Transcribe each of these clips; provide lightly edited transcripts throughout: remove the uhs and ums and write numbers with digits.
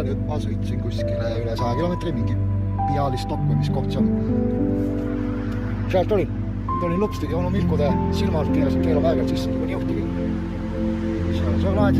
nüüd ma sõitsin kuskile üle 100 kilomeetri, mingi Bialystok-miskoht seal. Sealt olin lupsti onu Milkude silma alt keelasin keelaväega, et sisse nagu niuhtigi. Seal on laed.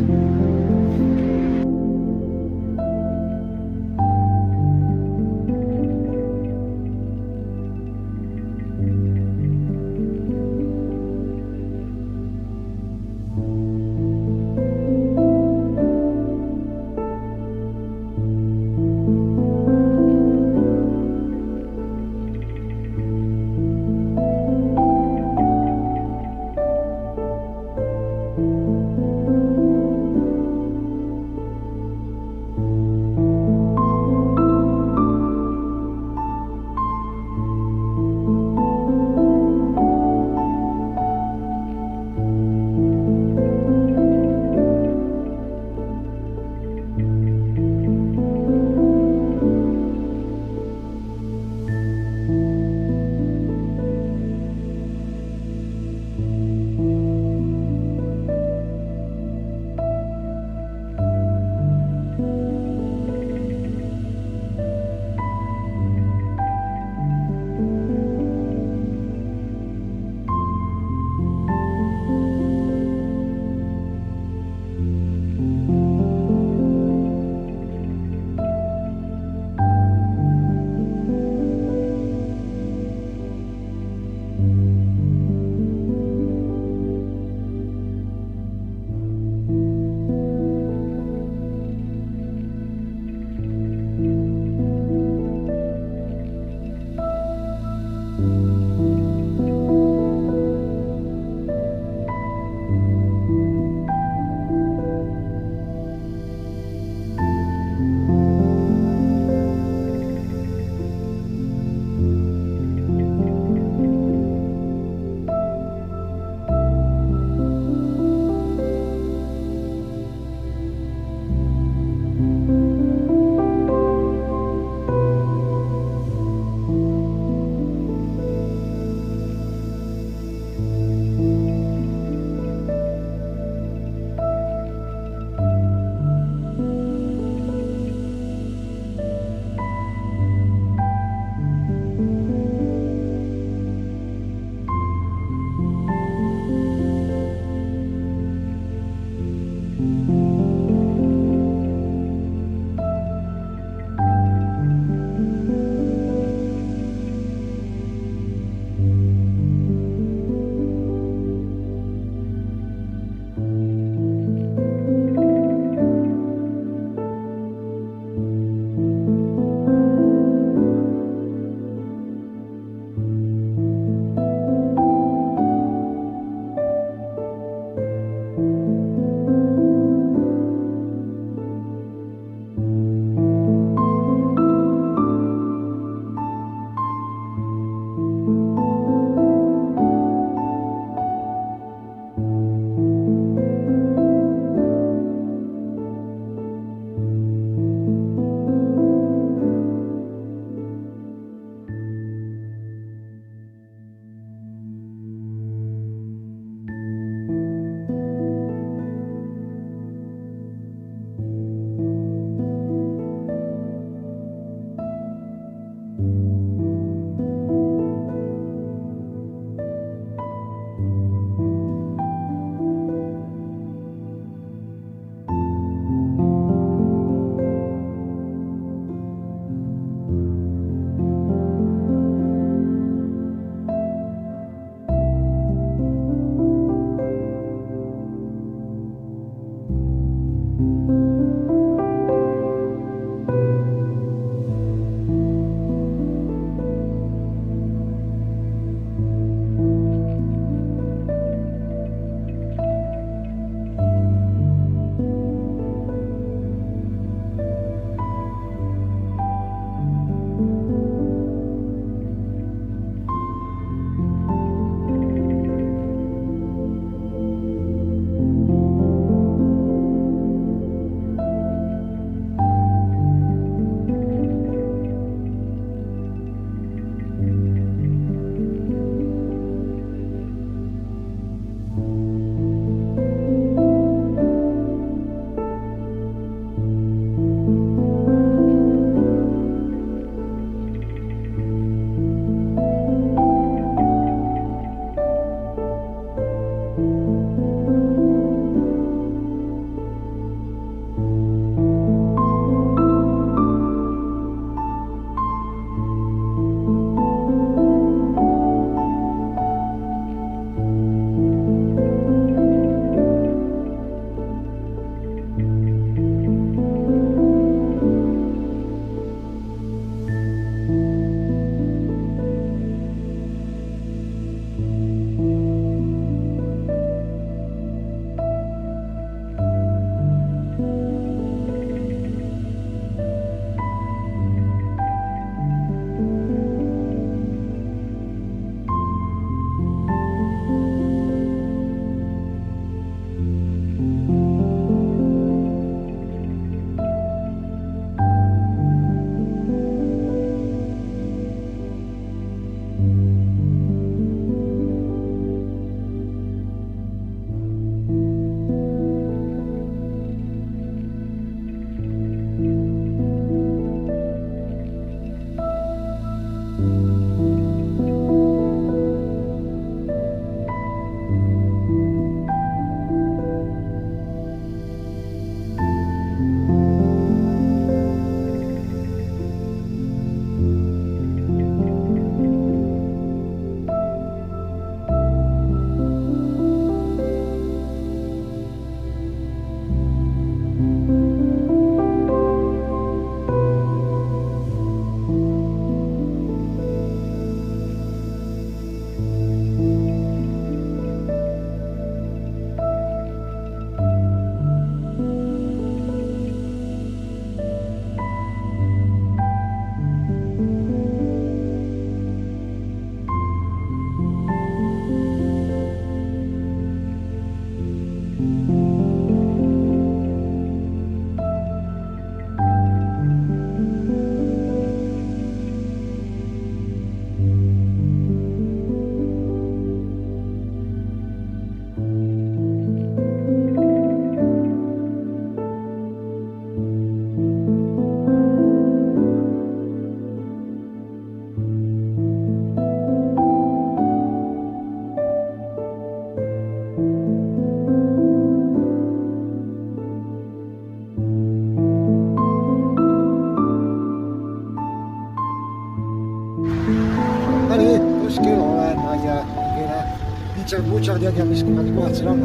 Butcher teadja, mis kohad siin on,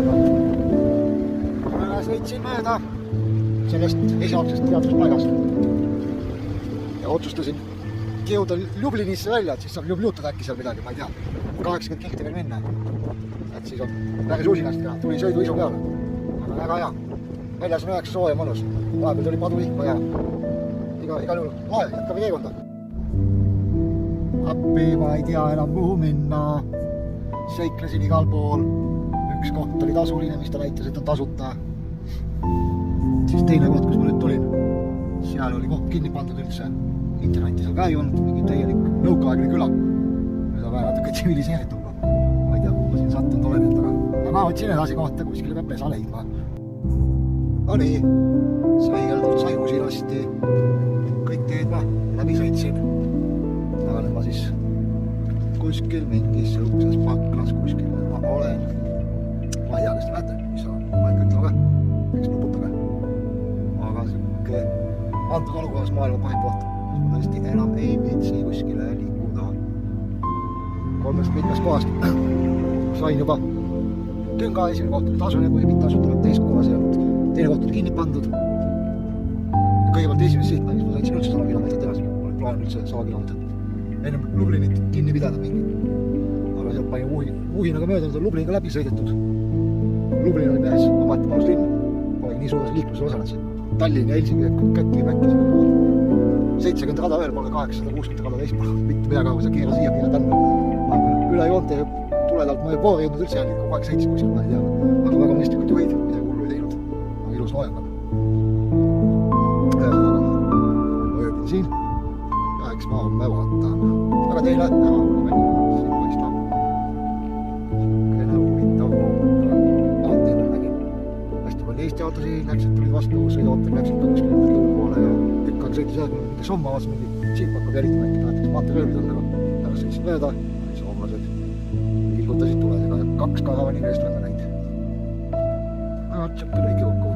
aga sõitsin mööda sellest esialgsest teaduspaigast ja otsustasin jõuda Ljublinisse välja, et siis saab jututada äkki seal midagi, ma ei tea. 80 kilti veel minna. Et siis on päris usinast ja tuli sõiduisu peale. Aga väga hea. Väljas on 9 sooja mõnus. Vahepeal tuli paduvihma ja igal juhul lahe, jätkame teekonda. Appi ma ei tea enam kuhu minna. Seiklesin igal pool. Üks koht oli tasuline, mis ta näitas, et on tasuta. Siis teine koht, kus ma nüüd tulin. Seal oli koht kinni pandud üldse. Interneti seal ka ei olnud, mingi täielik nõukaaegne küla. Nüüd on vähe natuke tsiviliseeritud. Ma ei tea, kuhu ma siin sattunud olen, aga ma võtsin edasi kohta, kuskile peab pesa leidma. No nii, sveigeldud sai usinasti. Kõik teed ma läbi sõitsin. Aga nüüd ma siis kuskil mingis õuses paklas, kuskil ma olen. Ma ei tea, kas te näete, mis on. Ma ikka ütlema ka, eks nuputage. Aga siuke antud olukorras maailma pahin koht. Ma tõesti enam ei viitsi kuskile liikuda. 3 mitmest kohast sain juba tünga, esimene koht oli tasuline, kui mitte tasuta tuleb teist kohas ja teine koht oli kinni pandud. Kõigepealt esimest sihtmärgis ma sõitsin üldse 100 kilomeetrit edasi. Ma olin plaaninud üldse 100 kilomeetrit. Ennem Lublinit kinni pidada mingi. Aga sealt panin Vuhinaga möödunud on Lubliniga läbi sõidetud. Lublin oli päris omati mõnus linn. Polegi nii suures liikluse osalesin. Tallinn ja Helsingi käkki. 70 rada veel, pole 860 rada teist, mitte midagi, kui sa keera siia, keera tänna. Ma üle joonte tuledalt, ma ei poori jõudnud üldse jälgi, kogu aeg sõitsin kuskil, ma ei tea. Aga väga mõistlikud juhid, midagi hullu ei teinud. Aga ilus loojanga. Ühesõnaga, ma ööbin siin. Ja eks ma homme vaatan. Aga teile näha oli välja, siin paistab. Kena huvitav maanteena nägin. Hästi palju Eesti autosi läksid, tulid vastu, sõiduautel läksid ka kuskil lõupoole ja tükk sõitis jah, kui mingi somma avas mingi siit hakkab järitama, äkki tahetakse maanteelööbid on, aga pärast sõitsin mööda, soomlased ilgutasid tuledega ja 2 karavani eest oleme näinud. Aga tšõppi lõiki kokku.